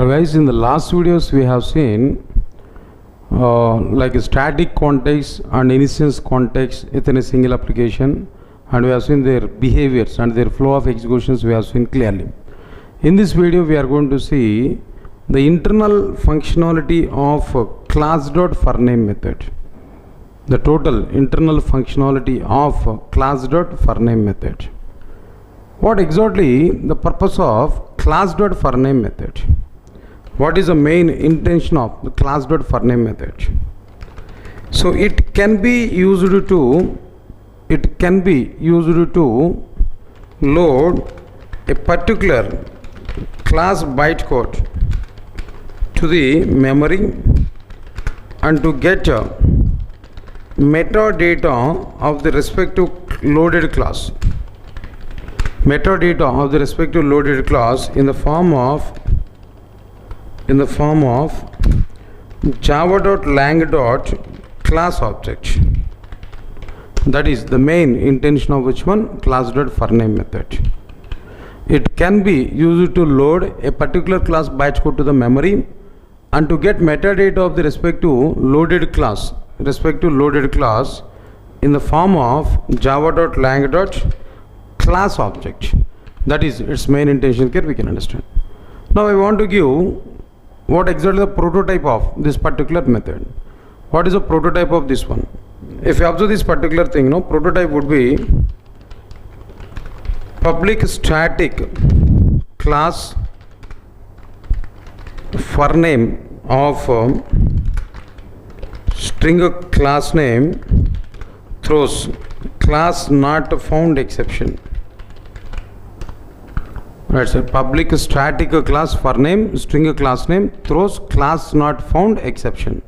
Guys, in the last videos we have seen like a static context and instance context within a single application, and we have seen their behaviors and their flow of executions we have seen clearly. In this video we are going to see the internal functionality of class.forName method. The total internal functionality of class.forName method. What exactly the purpose of class.forName method? What is the main intention of the class.forName method? So it can be used to load a particular class bytecode to the memory and to get metadata of the respective loaded class. Metadata of the respective loaded class in the form of java.lang.class object. That is the main intention of which one? Class.forName method. It can be used to load a particular class bytecode to the memory and to get metadata of the respective loaded class in the form of java.lang.class object. That is its main intention. Here we can understand. Now I want to give what exactly the prototype of this particular method. What is the prototype of this one? If you observe this particular thing, prototype would be public static class for name of string class name throws class not found exception. Right, so public static class for name string class name throws class not found exception.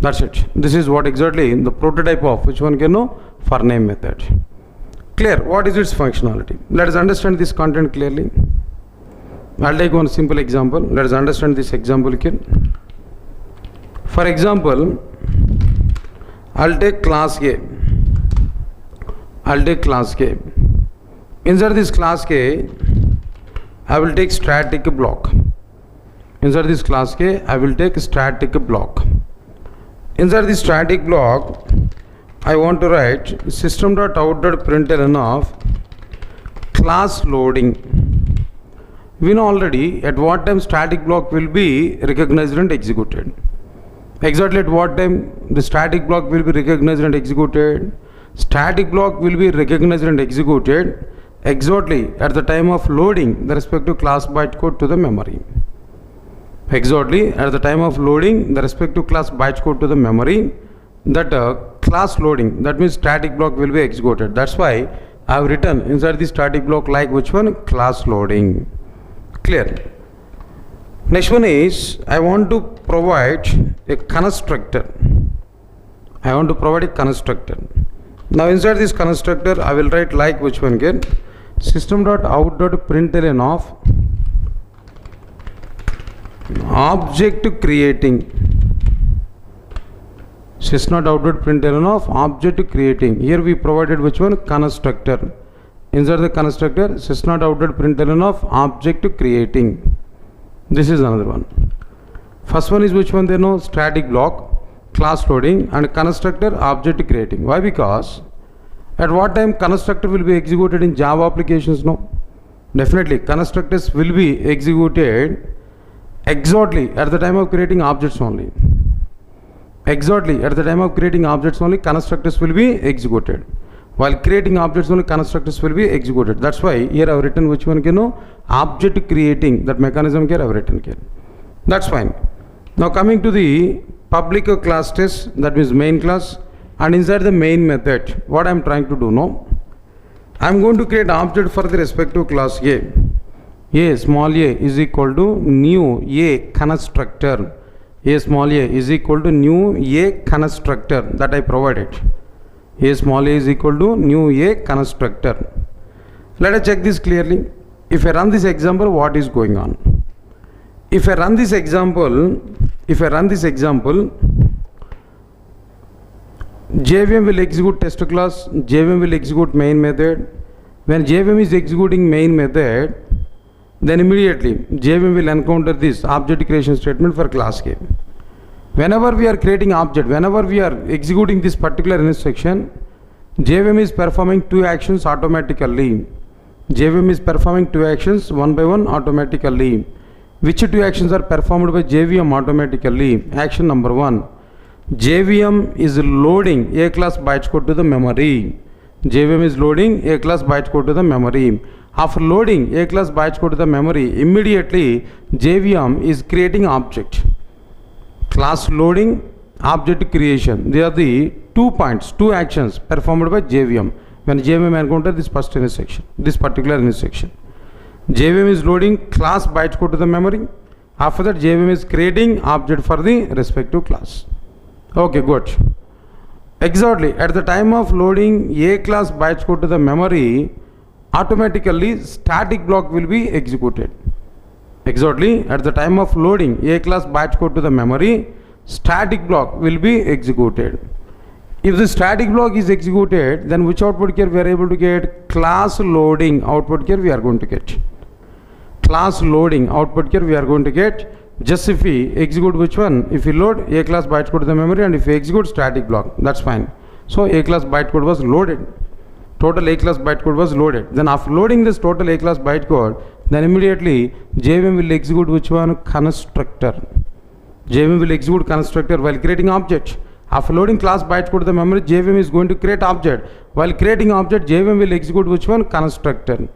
That's it. This is what exactly the prototype of which one can know for name method. Clear? What is its functionality? Let us understand this content clearly. I'll take one simple example. Let us understand this example here. For example, I'll take class A. Inside this class A, I will take static block. Inside this class A, I will take static block. Inside this static block, I want to write system.out.println of class loading. We know already at what time static block will be recognized and executed. Exactly at what time the static block will be recognized and executed? Static block will be recognized and executed exactly at the time of loading the respective class bytecode to the memory. Exactly at the time of loading the respective class bytecode to the memory, that class loading, that means static block will be executed. That's why I have written inside the static block like which one? Class loading. Clear? Next one is I want to provide a constructor. Now inside this constructor I will write like which one again? System.out.println of object creating. System.out.println of object creating. Here we provided which one? Constructor. Inside the constructor, system.out.println of object creating. This is another one. First one is which one? They know static block, class loading, and constructor object creating. Why? Because at what time constructor will be executed in Java applications? No, definitely constructors will be executed exactly at the time of creating objects only. Exactly at the time of creating objects only constructors will be executed. While creating objects only constructors will be executed. That's why here I have written which one? Object creating. That mechanism here I have written here. That's fine. Now coming to the public class test, that means main class, and inside the main method, what I am trying to do now, I am going to create object for the respective class A. A small a is equal to new a constructor. A small a is equal to new a constructor that I provided. A small a is equal to new a constructor. Let us check this clearly. If I run this example, what is going on? If I run this example, JVM will execute test class, JVM will execute main method. When JVM is executing main method, then immediately JVM will encounter this object creation statement for class K. Whenever we are creating object, whenever we are executing this particular instruction, JVM is performing two actions automatically. JVM is performing two actions one by one automatically. Which two actions are performed by JVM automatically? Action number one, JVM is loading A class bytes code to the memory. JVM is loading A class bytes code to the memory. After loading A class bytes code to the memory, immediately JVM is creating object. Class loading, object creation. They are the 2 points, 2 actions performed by JVM when JVM encounter this first intersection, this particular intersection. JVM is loading class bytes code to the memory. After that, JVM is creating object for the respective class. Okay, good. Exactly at the time of loading A class bytes code to the memory, automatically static block will be executed. Exactly at the time of loading A class bytes code to the memory, static block will be executed. If the static block is executed, then which output here we are able to get? Class loading output here we are going to get. Class loading output here we are going to get. Just if we execute which one? If we load A class byte code to the memory and if we execute static block, that's fine. So A class byte code was loaded. Total A class byte code was loaded. Then after loading this total A class byte code, then immediately JVM will execute which one? Constructor. JVM will execute constructor while creating object. After loading class byte code to the memory, JVM is going to create object. While creating object, JVM will execute which one? Constructor.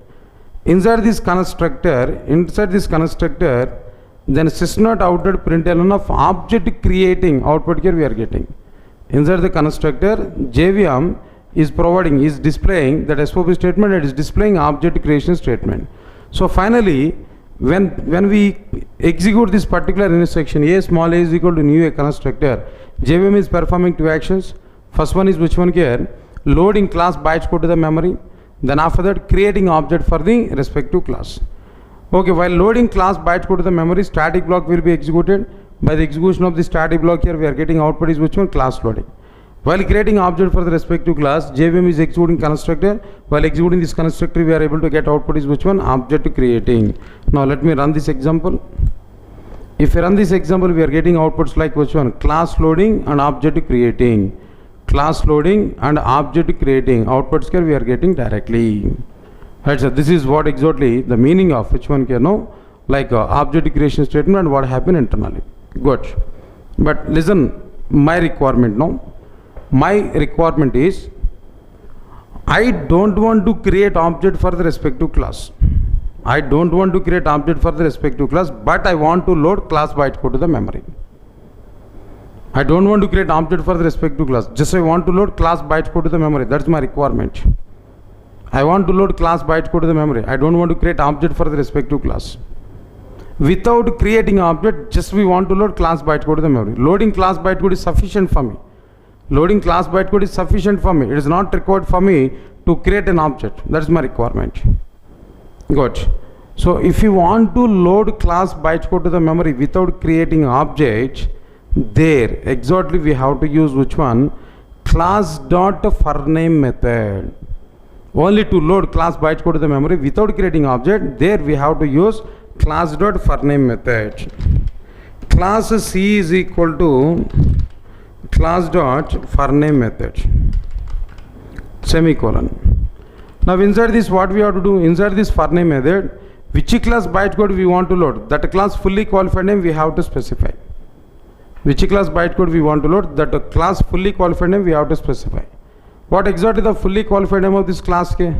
Inside this constructor, then sys.out println of object creating output here we are getting. Inside the constructor, JVM is providing, is displaying that SOP statement, it is displaying object creation statement. So finally, when we execute this particular instruction, A small a is equal to new A constructor, JVM is performing two actions. First one is which one here? Loading class bytes code to the memory. Then after that, creating object for the respective class. Okay, while loading class bytes code to the memory, static block will be executed. By the execution of the static block here, we are getting output is which one? Class loading. While creating object for the respective class, JVM is executing constructor. While executing this constructor, we are able to get output is which one? Object creating. Now let me run this example. If we run this example, we are getting outputs like which one? Class loading and object creating. Class loading and object creating. Outputs here we are getting directly. Right, so this is what exactly the meaning of which one can know, like object creation statement and what happened internally. Good. But listen, my requirement now. My requirement is, I don't want to create object for the respective class. I don't want to create object for the respective class, but I want to load class byte code to the memory. I don't want to create object for the respective class. Just I want to load class byte code to the memory. That's my requirement. I want to load class byte code to the memory. I don't want to create object for the respective class. Without creating object, just we want to load class byte code to the memory. Loading class byte code is sufficient for me. Loading class byte code is sufficient for me. It is not required for me to create an object. That is my requirement. Good. So if you want to load class byte code to the memory without creating object, there exactly we have to use which one? Class.forName method. Only to load class byte code to the memory without creating object, there we have to use class.forName method. Class C is equal to class.forName method, semicolon. Now inside this what we have to do? Inside this forName method, which class byte code we want to load? That class fully qualified name we have to specify. Which class byte code we want to load? That class fully qualified name we have to specify. What exactly the fully qualified name of this class K?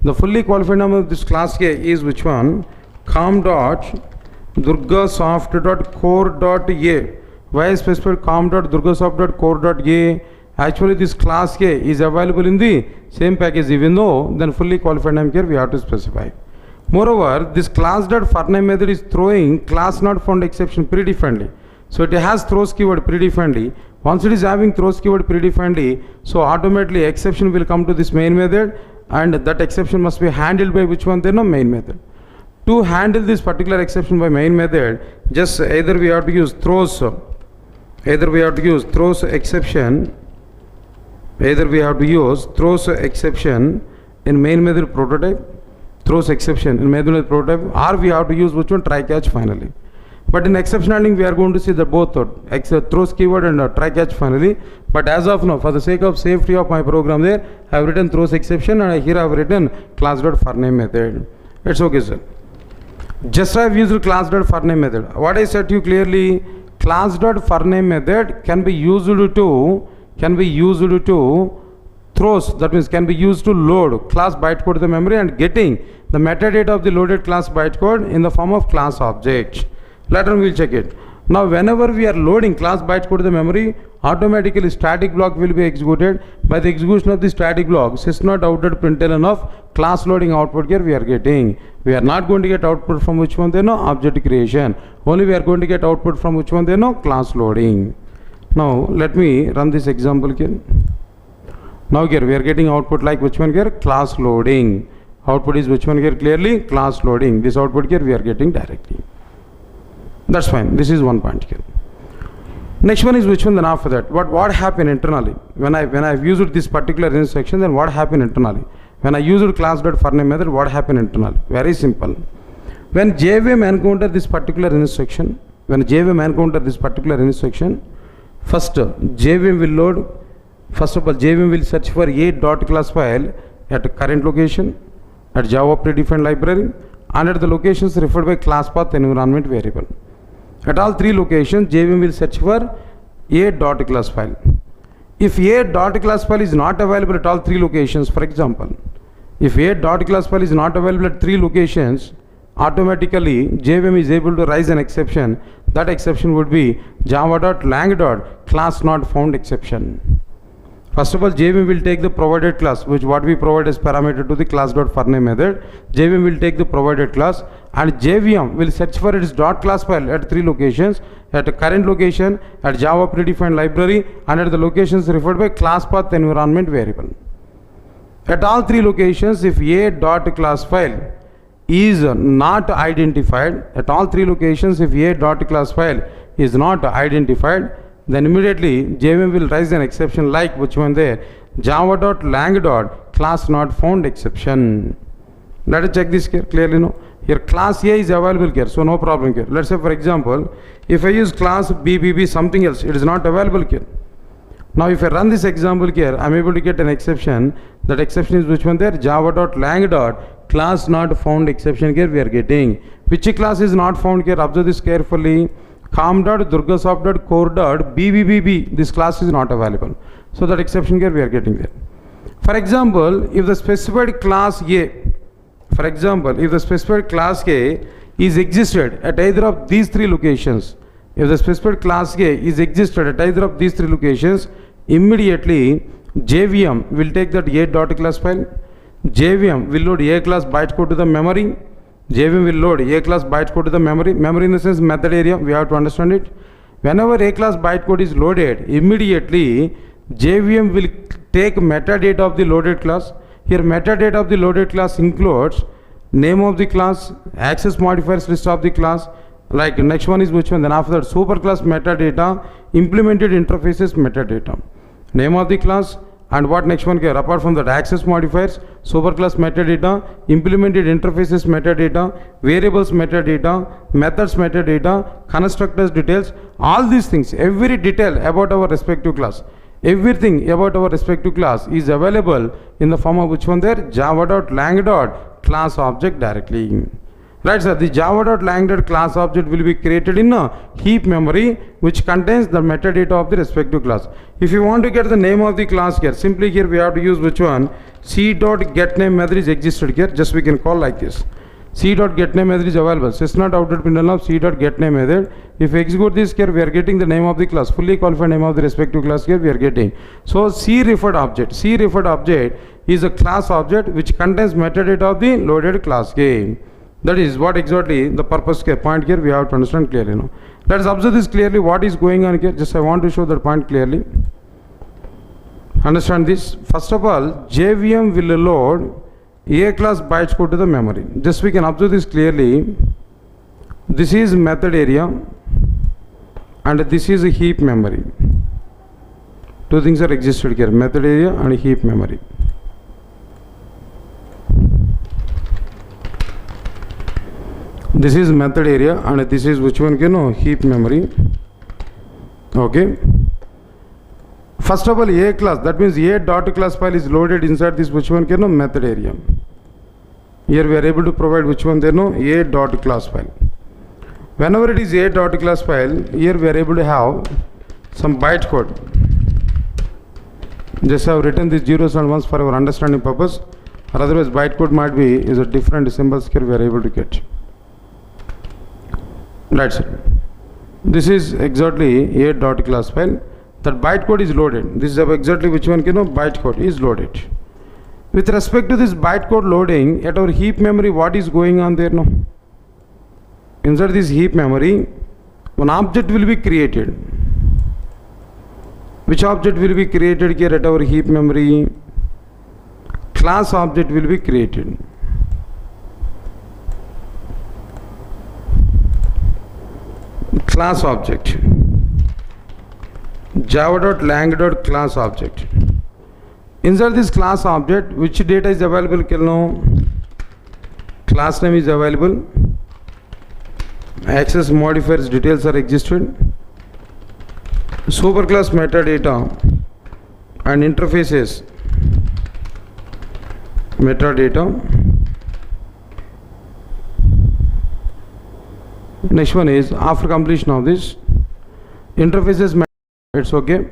The fully qualified name of this class K is which one? com.durgasoft.core.a. Why I specified com.durgasoft.core.a? Actually this class K is available in the same package, even though then fully qualified name here we have to specify. Moreover, this class.forName method is throwing class not found exception predefinedly. So it has throws keyword predefinedly. Once it is having throws keyword predefinedly, so automatically exception will come to this main method, and that exception must be handled by which one? Then no main method. To handle this particular exception by main method, just either we have to use throws exception, in main method prototype, throws exception in Medunit prototype, or we have to use which one? Try catch finally. But in exception handling, we are going to see the both throws keyword and try catch finally. But as of now, for the sake of safety of my program there, I have written throws exception, and here I have written class.forName method. It's okay, sir. Just I have used class.forName method. What I said to you clearly, class.forName method can be used to throws, that means can be used to load class bytecode to the memory and getting the metadata of the loaded class bytecode in the form of class object. Later on we will check it. Now whenever we are loading class bytecode to the memory, automatically static block will be executed. By the execution of the static block, sys.out.println of class loading output here we are getting. We are not going to get output from which one? They know object creation. Only we are going to get output from which one? They know class loading. Now let me run this example here. Now here we are getting output like which one here? Class loading. Output is which one here? Clearly class loading. This output here we are getting directly. That's fine. This is one point here. Next one is which one? Then after that, what happened internally? When I've used this particular instruction, then what happened internally? When I used class.forName method, what happened internally? Very simple. When JVM encounter this particular instruction, first JVM will load. First of all, JVM will search for a .class file at current location, at Java predefined library, and at the locations referred by class path environment variable. At all three locations, JVM will search for a .class file. If a .class file is not available at all three locations, for example, if a .class file is not available at three locations, automatically JVM is able to raise an exception. That exception would be java.lang.class not found exception. First of all, JVM will take the provided class, which what we provide as parameter to the class.forName method. JVM will take the provided class, and JVM will search for its .class file at three locations, at a current location, at Java predefined library, and at the locations referred by class path environment variable. At all three locations, if a .class file is not identified, at all three locations, if a .class file is not identified, then immediately JVM will raise an exception like which one there? Java.lang.class not found exception. Let us check this here clearly. No, here class A is available here, so no problem here. Let's say for example, if I use class BBB something else, it is not available here. Now if I run this example here, I am able to get an exception. That exception is which one there? Java.lang.class not found exception here we are getting. Which class is not found here? Observe this carefully. com.durgasoft.core.bbb, this class is not available. So that exception here we are getting there. For example, if the specified class A, is existed at either of these three locations, immediately JVM will take that a.class file. JVM will load a class bytecode to the memory. JVM will load a class bytecode to the memory. Memory in the sense method area, we have to understand it. Whenever a class bytecode is loaded, immediately JVM will take metadata of the loaded class. Here metadata of the loaded class includes name of the class, access modifiers list of the class, like next one is which one? Then after that superclass metadata, implemented interfaces metadata, name of the class, and what next one here? Apart from that, access modifiers, superclass metadata, implemented interfaces metadata, variables metadata, methods metadata, constructors details, all these things, every detail about our respective class, everything about our respective class is available in the form of which one there? Java.lang.class object directly. Right, sir, the java.lang.class object will be created in a heap memory which contains the metadata of the respective class. If you want to get the name of the class here, simply here we have to use which one? C.getName method is existed here, just we can call like this. C.getName method is available. Sys.out.println of C.getName method. If we execute this here, we are getting the name of the class, fully qualified name of the respective class here we are getting. So C referred object is a class object which contains metadata of the loaded class game. That is what exactly the purpose point here we have to understand clearly now. Let us observe this clearly what is going on here. Just I want to show that point clearly. Understand this. First of all, JVM will load a class bytecode to the memory. Just we can observe this clearly. This is method area and this is a heap memory. Two things are existed here, method area and heap memory. This is method area and this is which one, heap memory. Okay. First of all, a class, that means a dot class file is loaded inside this which one, method area. Here we are able to provide which one, a dot class file. Whenever it is a dot class file, here we are able to have some bytecode. Just have written these zeros and ones for our understanding purpose, or otherwise bytecode might be is a different symbols here we are able to get. That's it. This is exactly a dot class file. That bytecode is loaded. This is exactly which one, bytecode is loaded. With respect to this bytecode loading at our heap memory, what is going on there now? Inside this heap memory, one object will be created. Which object will be created here at our heap memory? Class object will be created. Class object. Java.lang.class object. Inside this class object, which data is available? Class name is available. Access modifiers details are existed. Superclass metadata and interfaces metadata. Next one is after completion of this interfaces, it's okay.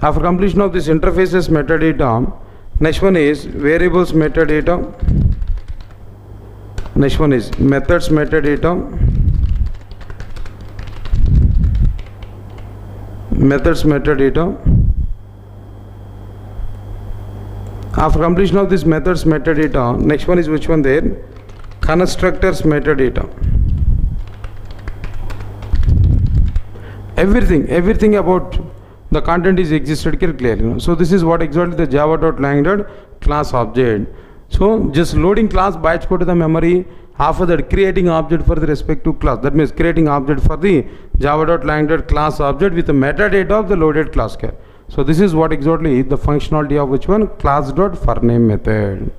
After completion of this interfaces metadata, next one is variables metadata. Next one is methods metadata. Methods metadata. After completion of this methods metadata, next one is which one there? Constructors metadata. Everything about the content is existed here clearly. So this is what exactly the java.lang.class object. So just loading class bytecode to the memory, after that creating object for the respective class. That means creating object for the java.lang.class object with the metadata of the loaded class here. So this is what exactly the functionality of which one? Class.forName method.